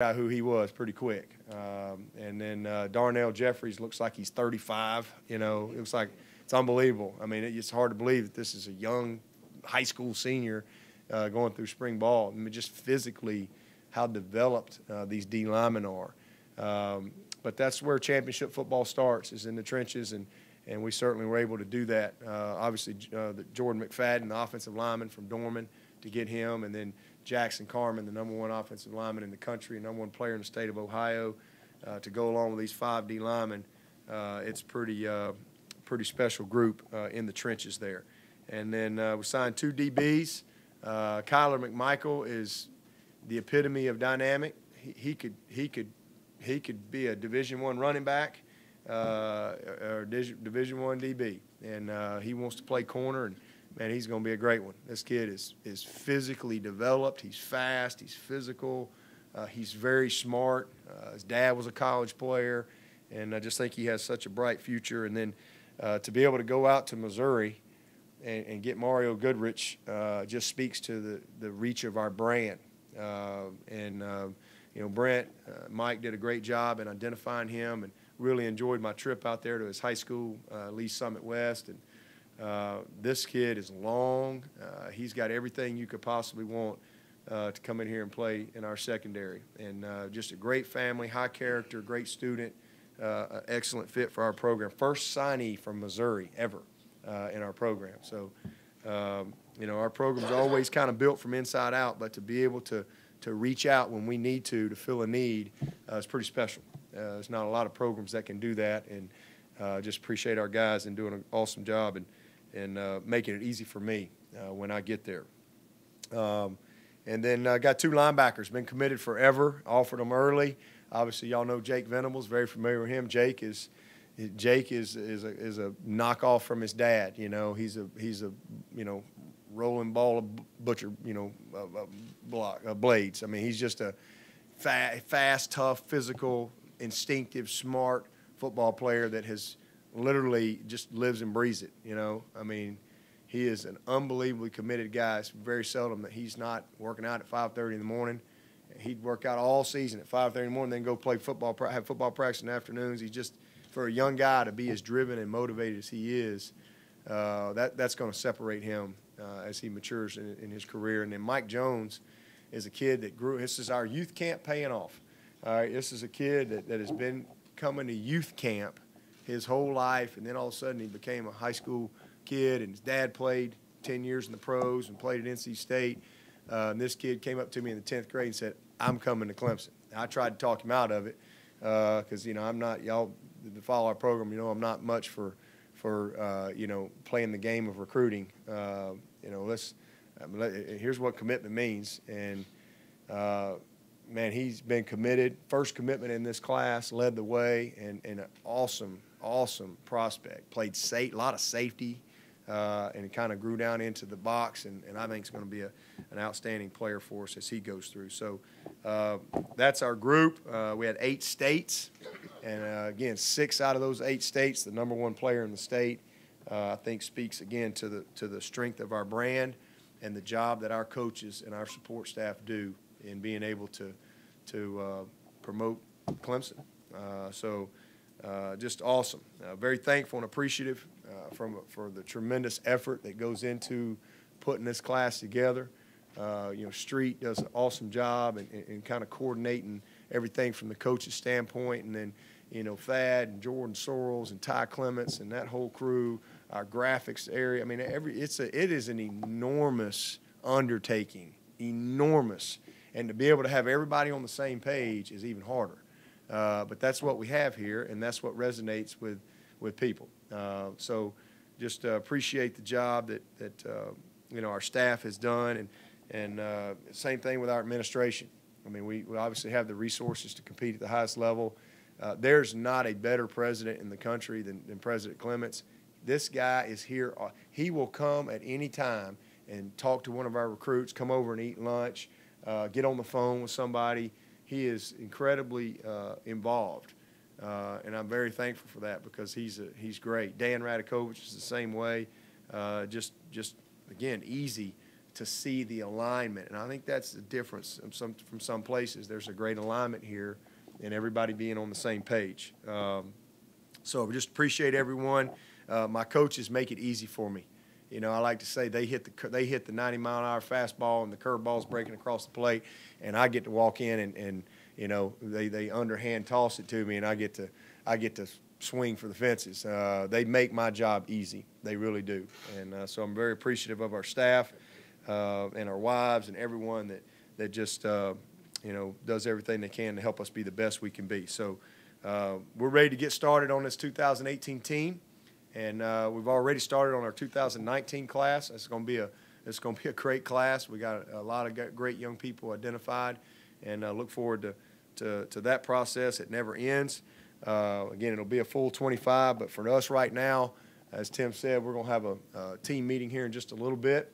out who he was pretty quick. And then Darnell Jeffries looks like he's 35. You know, it looks like it's unbelievable. I mean, it's hard to believe that this is a young high school senior going through spring ball. I mean, just physically how developed these D linemen are. But that's where championship football starts, is in the trenches, and we certainly were able to do that. Obviously, Jordan McFadden, the offensive lineman from Dorman, to get him, and then Jackson Carman, the #1 offensive lineman in the country, #1 player in the state of Ohio, to go along with these 5 D linemen. It's pretty special group in the trenches there. And then we signed 2 DBs. Kyler McMichael is the epitome of dynamic. He could be a Division I running back or Division I DB, and he wants to play corner, and man, he's going to be a great one. This kid is physically developed. He's fast. He's physical. He's very smart. His dad was a college player, and I just think he has such a bright future. And then to be able to go out to Missouri and get Mario Goodrich just speaks to the reach of our brand. You know, Brent, Mike did a great job in identifying him, and really enjoyed my trip out there to his high school, Lee Summit West. And this kid is long. He's got everything you could possibly want to come in here and play in our secondary. And just a great family, high character, great student, excellent fit for our program. First signee from Missouri ever in our program. So, you know, our program's always kind of built from inside out, but to be able to reach out when we need to fill a need is pretty special. There's not a lot of programs that can do that, and just appreciate our guys and doing an awesome job and making it easy for me when I get there. And then I got 2 linebackers, been committed forever, offered them early. Obviously, y'all know Jake Venables, very familiar with him. Jake is a knockoff from his dad. You know, he's a you know, rolling ball of butcher, you know, blades. I mean, he's just a fast, tough, physical, instinctive, smart football player that has literally just lives and breathes it, you know. I mean, he is an unbelievably committed guy. It's very seldom that he's not working out at 5:30 in the morning. He'd work out all season at 5:30 in the morning, then go play football, have football practice in the afternoons. He's just, for a young guy to be as driven and motivated as he is, that's going to separate him as he matures in his career. And then Mike Jones is a kid that grew. This is our youth camp paying off. All right, this is a kid that has been coming to youth camp his whole life, and then all of a sudden he became a high school kid, and his dad played 10 years in the pros and played at NC State. And this kid came up to me in the 10th grade and said, "I'm coming to Clemson." I tried to talk him out of it because, you know, I'm not, y'all that follow our program, you know, I'm not much for you know, playing the game of recruiting. You know, here's what commitment means. And, man, he's been committed. First commitment in this class, led the way, and an awesome prospect. Played a lot of safety, and it kind of grew down into the box, and I think it's going to be an outstanding player for us as he goes through. So that's our group. We had 8 states, and again, 6 out of those 8 states, the #1 player in the state, I think speaks again to the strength of our brand and the job that our coaches and our support staff do in being able to promote Clemson. Just awesome. Very thankful and appreciative for the tremendous effort that goes into putting this class together. You know, Street does an awesome job in kind of coordinating everything from the coach's standpoint, and then, you know, Thad and Jordan Sorrells and Ty Clements and that whole crew, our graphics area. I mean, it is an enormous undertaking, enormous. And to be able to have everybody on the same page is even harder. But that's what we have here, and that's what resonates with people. So just appreciate the job that you know, our staff has done, and same thing with our administration. I mean, we obviously have the resources to compete at the highest level. There's not a better president in the country than President Clements. This guy is here. He will come at any time and talk to one of our recruits, come over and eat lunch, get on the phone with somebody. He is incredibly involved, and I'm very thankful for that because he's great. Dan Radakovich is the same way. Just again, easy to see the alignment. And I think that's the difference from some places. There's a great alignment here and everybody being on the same page. So we just appreciate everyone. My coaches make it easy for me. You know, I like to say they hit the 90-mile-an-hour fastball and the curveball's breaking across the plate, and I get to walk in and you know, they underhand toss it to me, and I get to swing for the fences. They make my job easy. They really do. And so I'm very appreciative of our staff and our wives and everyone that just you know, does everything they can to help us be the best we can be. So we're ready to get started on this 2018 team, and we've already started on our 2019 class. It's going to be a great class. We got a lot of great young people identified, and look forward to that process. It never ends. Again, it'll be a full 25, but for us right now, as Tim said, we're going to have a team meeting here in just a little bit.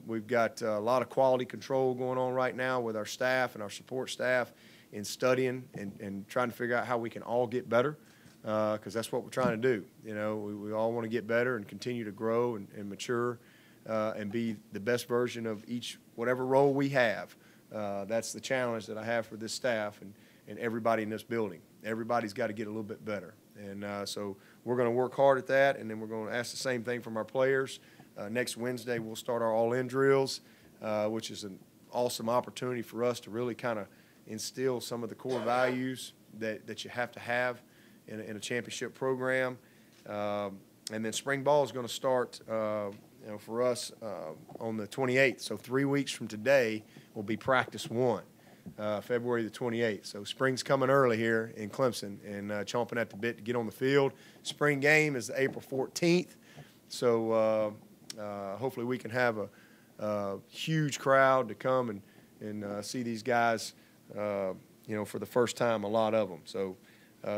We've got a lot of quality control going on right now with our staff and our support staff in studying and trying to figure out how we can all get better, because that's what we're trying to do. You know, we all want to get better and continue to grow and mature and be the best version of whatever role we have. That's the challenge that I have for this staff and everybody in this building. Everybody's got to get a little bit better. And so we're going to work hard at that, and then we're going to ask the same thing from our players. Next Wednesday, we'll start our all-in drills, which is an awesome opportunity for us to really kind of instill some of the core values that you have to have in a championship program. And then spring ball is going to start, you know, for us on the 28th. So 3 weeks from today will be practice one. February the 28th. So spring's coming early here in Clemson and chomping at the bit to get on the field. Spring game is April 14th. So hopefully we can have a huge crowd to come and see these guys, you know, for the first time, a lot of them. So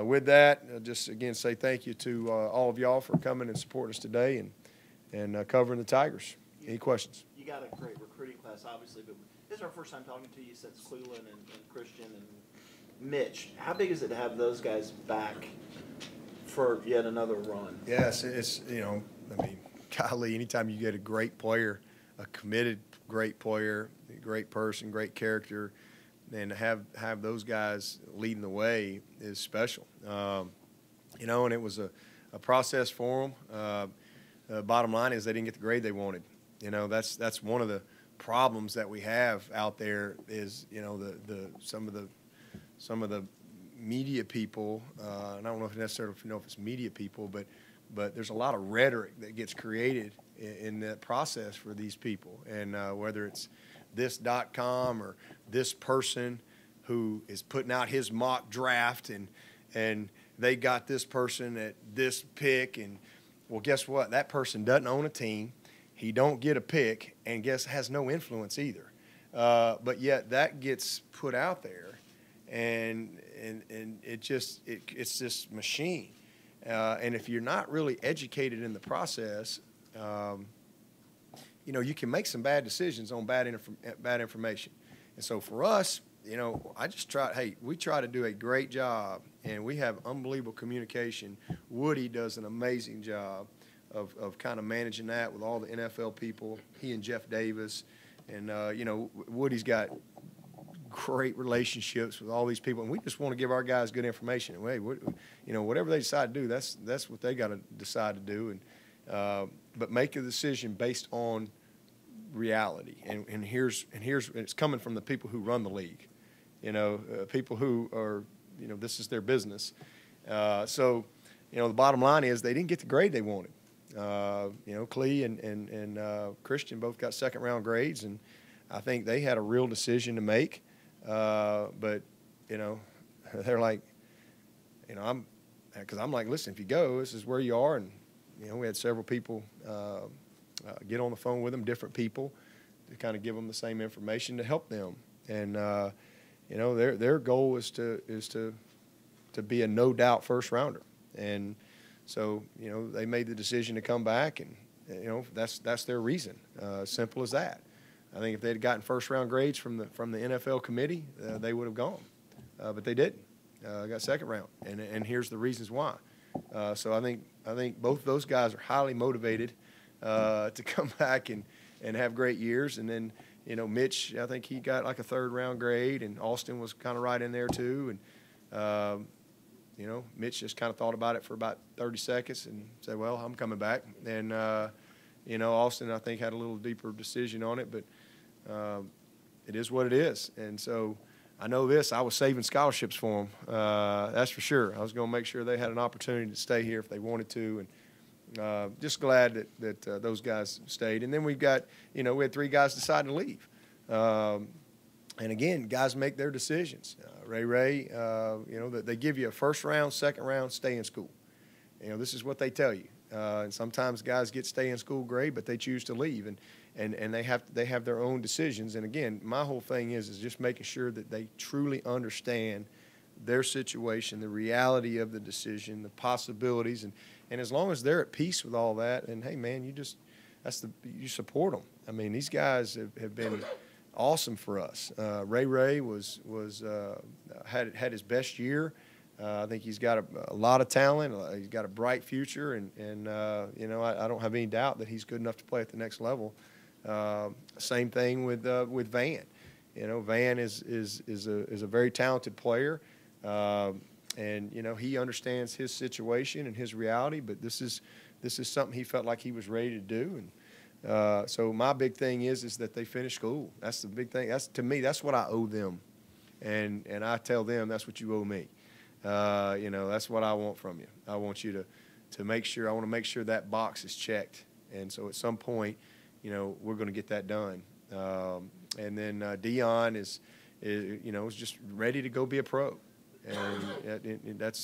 with that, I'll just again say thank you to all of y'all for coming and supporting us today and covering the Tigers. Any questions? You got a great recruiting class, obviously, but this is our first time talking to you since Cleveland and Christian and Mitch. How big is it to have those guys back for yet another run? Yes, it's, you know, I mean, golly, anytime you get a great player, a committed great player, a great person, great character, and to have those guys leading the way is special. You know, and it was a process for them. Bottom line is they didn't get the grade they wanted. You know, that's one of the problems that we have out there is, you know, some of the media people, and I don't know if necessarily know if it's media people, but there's a lot of rhetoric that gets created in that process for these people, and whether it's this.com or this person who is putting out his mock draft and they got this person at this pick, and well, guess what? That person doesn't own a team. He don't get a pick, and has no influence either. But yet that gets put out there, and it's this machine. And if you're not really educated in the process, you know, you can make some bad decisions on bad information. And so for us, you know, we try to do a great job, and we have unbelievable communication. Woody does an amazing job of kind of managing that with all the NFL people, he and Jeff Davis. And, you know, Woody's got great relationships with all these people, and we just want to give our guys good information. And, hey, you know, whatever they decide to do, that's what they got to decide to do. And but make a decision based on reality. And here's it's coming from the people who run the league. You know, people who are, you know, this is their business. So, you know, the bottom line is they didn't get the grade they wanted. You know, Clee and Christian both got second-round grades, and I think they had a real decision to make. But, you know, they're like, you know, I'm like, listen, if you go, this is where you are. And, you know, we had several people get on the phone with them, different people, to kind of give them the same information to help them. And, you know, their goal is to be a no-doubt first-rounder. And so, you know, they made the decision to come back, and, you know, that's their reason. Simple as that. I think if they had gotten first-round grades from the NFL committee, they would have gone, but they didn't. Got second round, and here's the reasons why. So I think both of those guys are highly motivated to come back and and have great years. And then, you know, Mitch, I think he got like a 3rd-round grade, and Austin was kind of right in there too. And, you know, Mitch just kind of thought about it for about 30 seconds and said, well, I'm coming back. And, you know, Austin, I think, had a little deeper decision on it, but it is what it is. And so I know this, I was saving scholarships for them, that's for sure. I was going to make sure they had an opportunity to stay here if they wanted to. And just glad that those guys stayed. And then we got, you know, we had 3 guys decide to leave. And again, guys make their decisions. Ray, you know, they give you a 1st round, 2nd round, stay in school. You know, this is what they tell you. And sometimes guys get stay in school grade, but they choose to leave, and they have their own decisions. And again, my whole thing is just making sure that they truly understand their situation, the reality of the decision, the possibilities, and as long as they're at peace with all that, and hey man, you support them. I mean, these guys have been awesome for us. Ray had his best year. I think he's got a lot of talent. He's got a bright future, and you know, I don't have any doubt that he's good enough to play at the next level. Same thing with Van. You know, Van is a very talented player, and you know, he understands his situation and his reality. But this is something he felt like he was ready to do, and so my big thing is that they finish school. That's the big thing. To me, that's what I owe them, and I tell them that's what you owe me. You know, that's what I want from you. I want you to make sure. I want to make sure that box is checked, and so at some point, you know, we're going to get that done. And then Dion is you know, is just ready to go be a pro, and that's